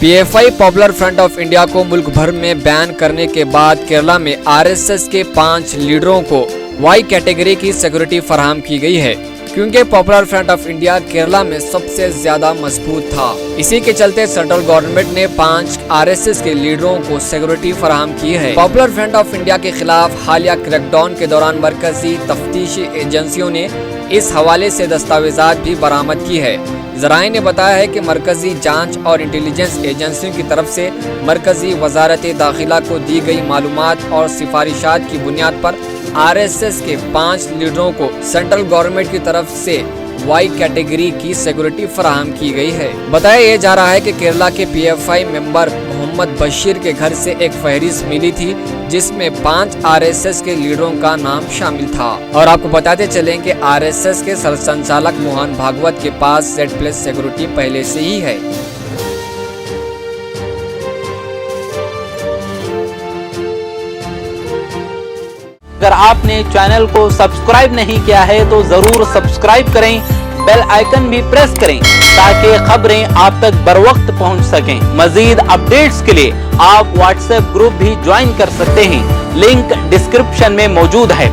PFI popular front of India को मुल्क भर में बैन करने के बाद केरला में आरएसएस के 5 लीडरों को वाई कैटेगरी की सिक्योरिटी फराहम की गई है, क्योंकि popular front of India Kerala में सबसे ज्यादा मजबूत था। इसी के चलते सेंट्रल गवर्नमेंट ने 5 आरएसएस के लीडरों को सिक्योरिटी फराहम की है। पॉपुलर फ्रंट ऑफ इंडिया के खिलाफ हालिया क्रैकडाउन के दौरान मरकजी तफ्तीशी एजेंसियों ने इस हवाले से दस्तावेजात भी बरामद की है। ज़राए ने बताया है कि मरकजी जांच और इंटेलिजेंस एजेंसियों की तरफ से मरकजी वजारत दाखिला को दी गई मालूमात और सिफारिशात की बुनियाद पर आरएसएस के 5 लीडरों को सेंट्रल गवर्नमेंट की तरफ से वाई कैटेगरी की सिक्योरिटी फराहम की गई है। बताया जा रहा है कि केरला के पीएफआई मेंबर मोहम्मद बशीर के घर से एक फहरिस्त मिली थी जिसमें 5 आरएसएस के लीडरों का नाम शामिल था। और आपको बताते चलें कि आरएसएस के सरसंचालक मोहन भागवत के पास Z+ सिक्योरिटी पहले से ही है। अगर आपने चैनल को सब्सक्राइब नहीं किया है तो जरूर सब्सक्राइब करें, बेल आइकन भी प्रेस करें ताकि खबरें आप तक बर वक्त पहुंच सकें। मजीद अपडेट्स के लिए आप व्हाट्सएप ग्रुप भी ज्वाइन कर सकते हैं, लिंक डिस्क्रिप्शन में मौजूद है।